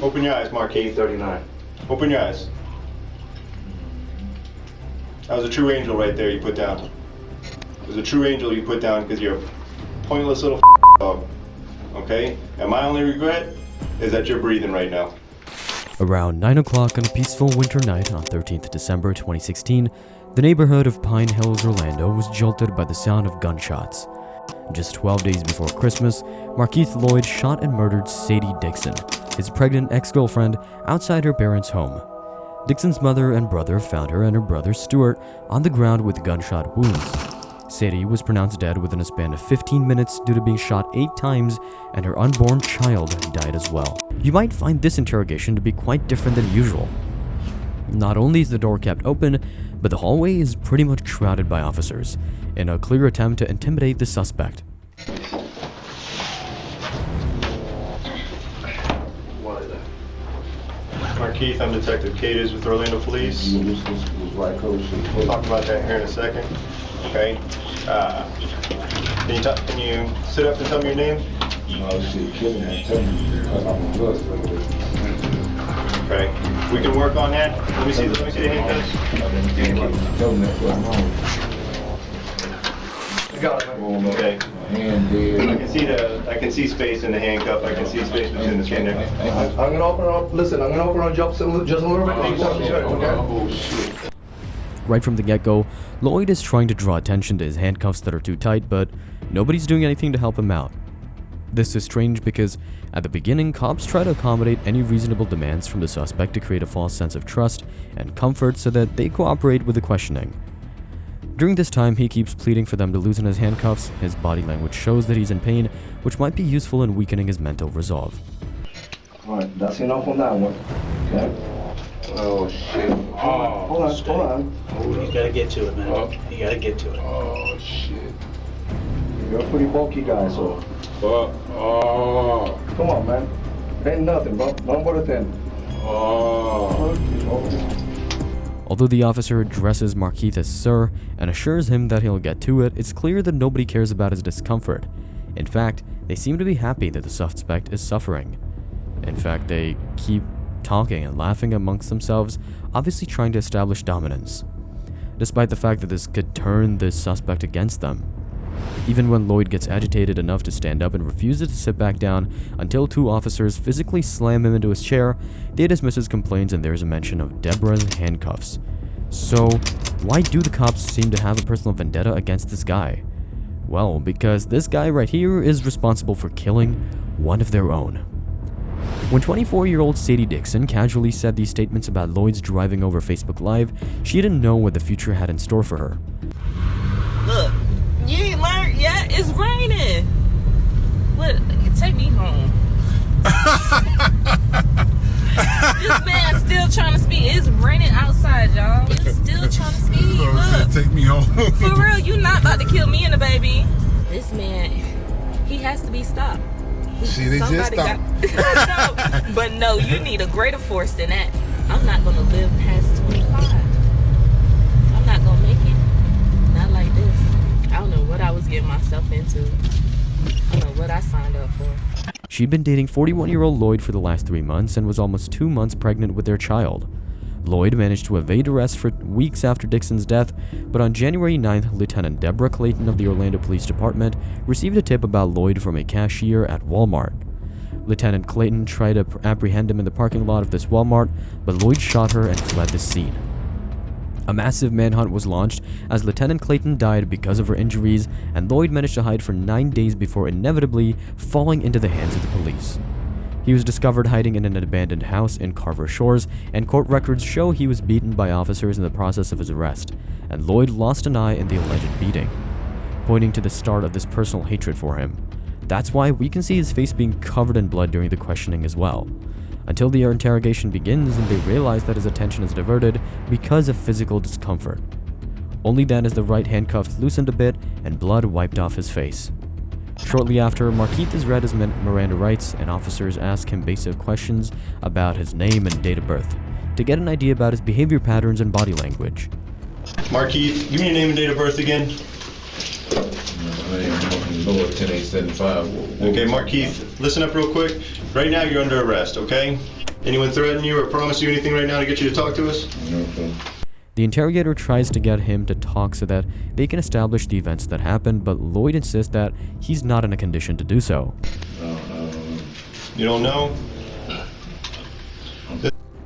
Open your eyes, Markeith. 39. Open your eyes. That was a true angel right there you put down. It was a true angel you put down because you're a pointless little dog. Okay? And my only regret is that you're breathing right now. Around 9 o'clock on a peaceful winter night on 13th December 2016, the neighborhood of Pine Hills, Orlando was jolted by the sound of gunshots. Just 12 days before Christmas, Markeith Loyd shot and murdered Sadie Dixon, his pregnant ex-girlfriend, outside her parents' home. Dixon's mother and brother found her and her brother Stuart on the ground with gunshot wounds. Sadie was pronounced dead within a span of 15 minutes due to being shot 8 times, and her unborn child died as well. You might find this interrogation to be quite different than usual. Not only is the door kept open, but the hallway is pretty much shrouded by officers, in a clear attempt to intimidate the suspect. Markeith, I'm Detective Cadis with Orlando Police. We'll talk about that here in a second. Okay. Can you sit up and tell me your name? Okay. We can work on that. Let me see the handcuffs. Okay. I can see space in the handcuff. I can see space between the chain there. I'm gonna open up. Listen, I'm gonna open up just a little bit. Okay? Right from the get-go, Loyd is trying to draw attention to his handcuffs that are too tight, but nobody's doing anything to help him out. This is strange because at the beginning, cops try to accommodate any reasonable demands from the suspect to create a false sense of trust and comfort so that they cooperate with the questioning. During this time, he keeps pleading for them to loosen his handcuffs. His body language shows that he's in pain, which might be useful in weakening his mental resolve. Alright, that's enough on that one. Okay? Oh shit. Hold on. You gotta get to it, man. You gotta get to it. Oh shit. You're a pretty bulky guy, so. Come on, man. It ain't nothing, bro. Don't put it in. Although the officer addresses Markeith as Sir and assures him that he'll get to it, it's clear that nobody cares about his discomfort. In fact, they seem to be happy that the suspect is suffering. In fact, they keep talking and laughing amongst themselves, obviously trying to establish dominance, despite the fact that this could turn the suspect against them. Even when Loyd gets agitated enough to stand up and refuses to sit back down until 2 officers physically slam him into his chair, they dismiss his complaints and there's a mention of Deborah's handcuffs. So, why do the cops seem to have a personal vendetta against this guy? Well, because this guy right here is responsible for killing one of their own. When 24-year-old Sadie Dixon casually said these statements about Loyd's driving over Facebook Live, she didn't know what the future had in store for her. Look, you ain't learned yet? It's raining. What? Take me home. This man's still trying to speed. It's raining outside, y'all. It's still trying to speed. Look. Take me home. For real, you not about to kill me and the baby. This man, he has to be stopped. See, they just stopped. No, but no, you need a greater force than that. I'm not going to live past 25. I'm not going to make it. Not like this. I don't know what I was getting myself into. I don't know what I signed up for. She'd been dating 41-year-old Loyd for the last 3 months and was almost 2 months pregnant with their child. Loyd managed to evade arrest for weeks after Dixon's death, but on January 9th, Lieutenant Deborah Clayton of the Orlando Police Department received a tip about Loyd from a cashier at Walmart. Lieutenant Clayton tried to apprehend him in the parking lot of this Walmart, but Loyd shot her and fled the scene. A massive manhunt was launched as Lieutenant Clayton died because of her injuries, and Loyd managed to hide for 9 days before inevitably falling into the hands of the police. He was discovered hiding in an abandoned house in Carver Shores, and court records show he was beaten by officers in the process of his arrest, and Loyd lost an eye in the alleged beating, pointing to the start of this personal hatred for him. That's why we can see his face being covered in blood during the questioning as well, until the interrogation begins and they realize that his attention is diverted because of physical discomfort. Only then is the right handcuff loosened a bit and blood wiped off his face. Shortly after, Markeith is read his Miranda rights, and officers ask him basic questions about his name and date of birth to get an idea about his behavior patterns and body language. Markeith, give me your name and date of birth again. Loyd 10875. Okay, Markeith, listen up real quick. Right now you're under arrest, okay? Anyone threaten you or promise you anything right now to get you to talk to us? No, sir. The interrogator tries to get him to talk so that they can establish the events that happened, but Loyd insists that he's not in a condition to do so. You don't know?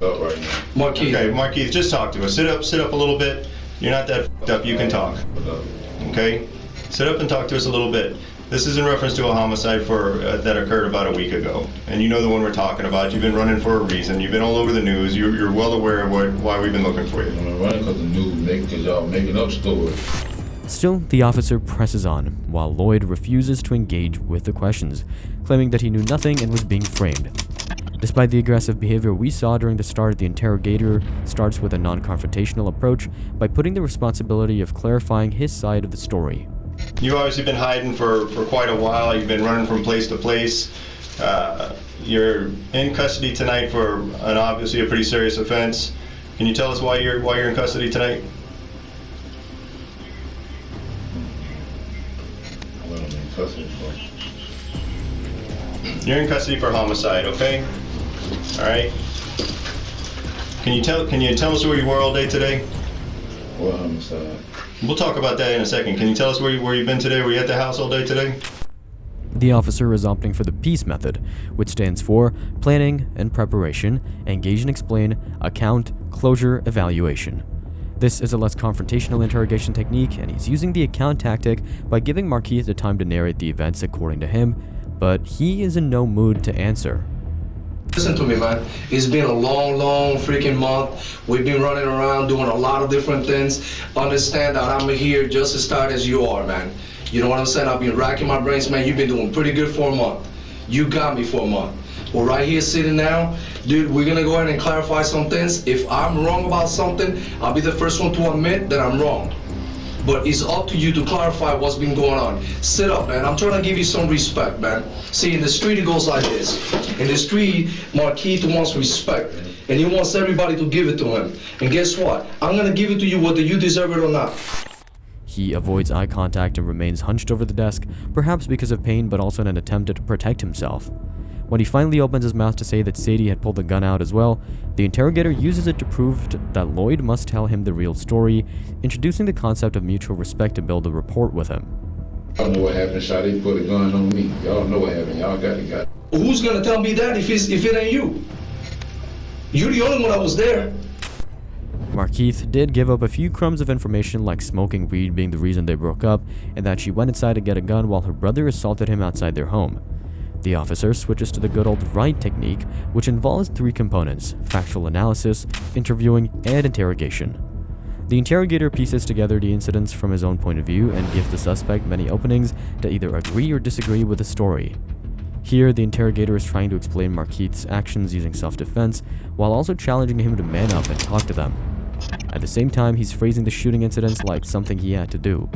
Up right now. Markeith. Okay, Markeith, just talk to us. Sit up a little bit. You're not that f***ed up. You can talk. Okay? Sit up and talk to us a little bit. This is in reference to a homicide that occurred about a week ago. And you know the one we're talking about. You've been running for a reason. You've been all over the news. You're well aware of why we've been looking for you. I'm running because the news because y'all making up stories. Still, the officer presses on, while Loyd refuses to engage with the questions, claiming that he knew nothing and was being framed. Despite the aggressive behavior we saw during the start, the interrogator starts with a non-confrontational approach by putting the responsibility of clarifying his side of the story. You've obviously been hiding for quite a while. You've been running from place to place. You're in custody tonight for obviously a pretty serious offense. Can you tell us why you're in custody tonight? What am I cussing for? You're in custody for homicide, okay? All right. Can you tell us where you were all day today? What homicide? We'll talk about that in a second. Can you tell us where you've been today? Were you at the house all day today? The officer is opting for the PEACE method, which stands for Planning and Preparation, Engage and Explain, Account, Closure, Evaluation. This is a less confrontational interrogation technique, and he's using the account tactic by giving Markeith the time to narrate the events according to him, but he is in no mood to answer. Listen to me, man. It's been a long freaking month. We've been running around doing a lot of different things. Understand that I'm here just as tired as you are, man. You know what I'm saying? I've been racking my brains, man. You've been doing pretty good for a month. You got me for a month. We're right here sitting now. Dude, we're gonna go ahead and clarify some things. If I'm wrong about something, I'll be the first one to admit that I'm wrong. But it's up to you to clarify what's been going on. Sit up, man. I'm trying to give you some respect, man. See, in the street, it goes like this. In the street, Markeith wants respect, and he wants everybody to give it to him. And guess what? I'm gonna give it to you whether you deserve it or not. He avoids eye contact and remains hunched over the desk, perhaps because of pain, but also in an attempt to protect himself. When he finally opens his mouth to say that Sadie had pulled the gun out as well, the interrogator uses it to prove that Loyd must tell him the real story, introducing the concept of mutual respect to build a rapport with him. Y'all know what happened, Shadi put a gun on me. Y'all know what happened. Y'all got the guy. Who's gonna tell me that if it ain't you? You're the only one that was there. Markeith did give up a few crumbs of information, like smoking weed being the reason they broke up, and that she went inside to get a gun while her brother assaulted him outside their home. The officer switches to the good old right technique, which involves 3 components: factual analysis, interviewing, and interrogation. The interrogator pieces together the incidents from his own point of view and gives the suspect many openings to either agree or disagree with the story. Here, the interrogator is trying to explain Markeith's actions using self-defense, while also challenging him to man up and talk to them. At the same time, he's phrasing the shooting incidents like something he had to do.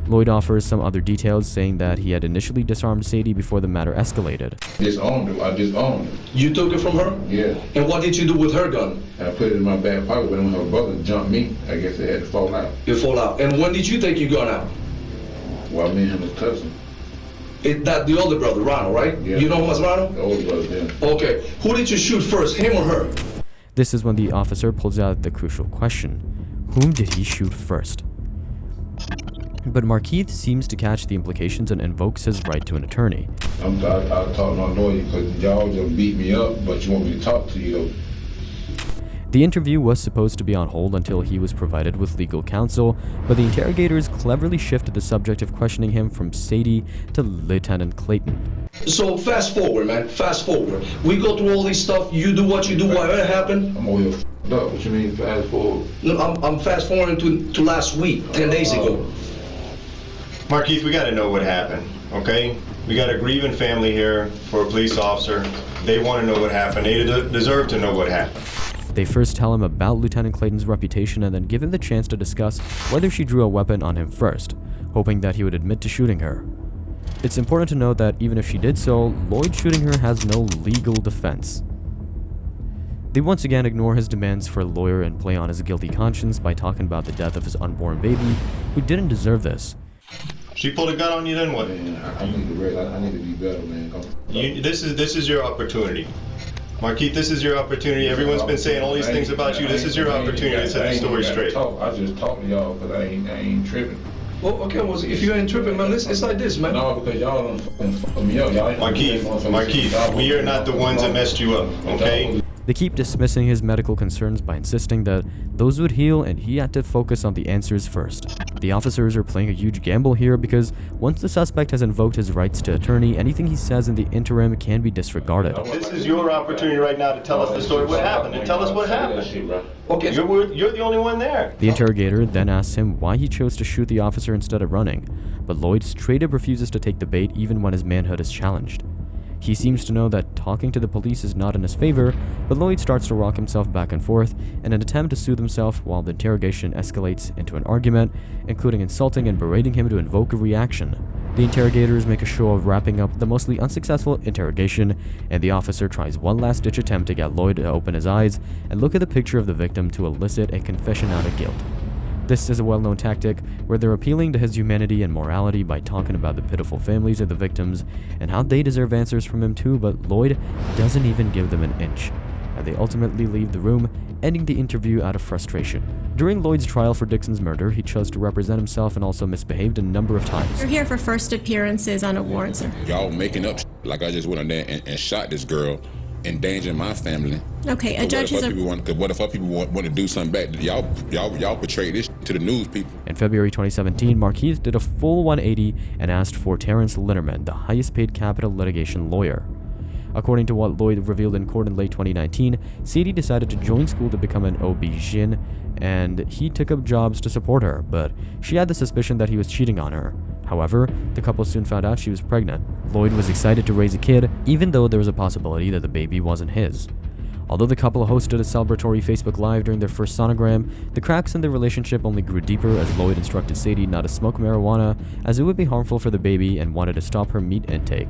Loyd offers some other details, saying that he had initially disarmed Sadie before the matter escalated. I disowned her. You took it from her? Yeah. And what did you do with her gun? And I put it in my back pocket, but when her brother jumped me, I guess it had to fall out. It fall out. And when did you take your gun out? While me and him was cussing. That the older brother, Ronald, right? Yeah. You know him as Ronald? The older brother, yeah. Okay. Who did you shoot first, him or her? This is when the officer pulls out the crucial question: whom did he shoot first? But Markeith seems to catch the implications and invokes his right to an attorney. I talk to my lawyer because y'all just beat me up, but you want me to talk to you though. The interview was supposed to be on hold until he was provided with legal counsel, but the interrogators cleverly shifted the subject of questioning him from Sadie to Lieutenant Clayton. So fast forward, man. Fast forward. We go through all this stuff. You do what you do, whatever happened. I'm over here f***ed up. What you mean fast forward? No, I'm fast forwarding to last week, 10 days ago. Markeith, we got to know what happened, okay? We got a grieving family here for a police officer. They want to know what happened. They deserve to know what happened. They first tell him about Lieutenant Clayton's reputation and then give him the chance to discuss whether she drew a weapon on him first, hoping that he would admit to shooting her. It's important to note that even if she did so, Loyd shooting her has no legal defense. They once again ignore his demands for a lawyer and play on his guilty conscience by talking about the death of his unborn baby, who didn't deserve this. She pulled a gun on you, then what? Man, I need to be better, man. This is your opportunity. Markeith, this is your opportunity. Everyone's been saying all these things about you. This is your opportunity to set the story straight. I just talk to y'all because I ain't tripping. Well, okay, well, if you ain't tripping, man, it's like this, man. No, because y'all don't fuck me up. Y'all Markeith, we are not the ones that messed you up, okay? They keep dismissing his medical concerns by insisting that those would heal and he had to focus on the answers first. The officers are playing a huge gamble here because once the suspect has invoked his rights to attorney, anything he says in the interim can be disregarded. This is your opportunity right now to tell us the story, what happened, and tell us what happened. Okay. You're the only one there. The interrogator then asks him why he chose to shoot the officer instead of running, but Loyd straight up refuses to take the bait even when his manhood is challenged. He seems to know that talking to the police is not in his favor, but Loyd starts to rock himself back and forth in an attempt to soothe himself while the interrogation escalates into an argument, including insulting and berating him to invoke a reaction. The interrogators make a show of wrapping up the mostly unsuccessful interrogation, and the officer tries one last-ditch attempt to get Loyd to open his eyes and look at the picture of the victim to elicit a confession out of guilt. This is a well-known tactic where they're appealing to his humanity and morality by talking about the pitiful families of the victims and how they deserve answers from him too, but Loyd doesn't even give them an inch, and they ultimately leave the room, ending the interview out of frustration. During Loyd's trial for Dixon's murder, he chose to represent himself and also misbehaved a number of times. You're here for first appearances on a warrant, sir. Y'all making up like I just went in there and shot this girl, endangering my family. Okay, a judge is what if other people want to do something back? Y'all portray this to the news people. In February 2017, Markeith did a full 180 and asked for Terrence Linnerman, the highest-paid capital litigation lawyer. According to what Loyd revealed in court in late 2019, Sadie decided to join school to become an OB-GYN, and he took up jobs to support her, but she had the suspicion that he was cheating on her. However, the couple soon found out she was pregnant. Loyd was excited to raise a kid, even though there was a possibility that the baby wasn't his. Although the couple hosted a celebratory Facebook Live during their first sonogram, the cracks in their relationship only grew deeper as Loyd instructed Sadie not to smoke marijuana as it would be harmful for the baby and wanted to stop her meat intake.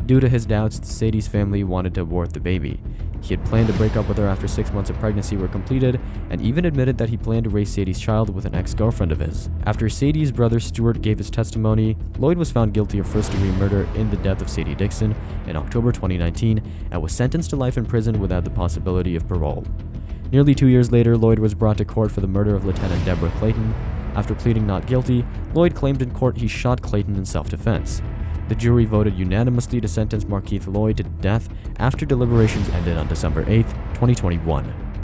Due to his doubts, Sadie's family wanted to abort the baby. He had planned to break up with her after 6 months of pregnancy were completed, and even admitted that he planned to raise Sadie's child with an ex-girlfriend of his. After Sadie's brother Stuart gave his testimony, Loyd was found guilty of first-degree murder in the death of Sadie Dixon in October 2019 and was sentenced to life in prison without the possibility of parole. Nearly 2 years later, Loyd was brought to court for the murder of Lieutenant Deborah Clayton. After pleading not guilty, Loyd claimed in court he shot Clayton in self-defense. The jury voted unanimously to sentence Markeith Loyd to death after deliberations ended on December 8, 2021.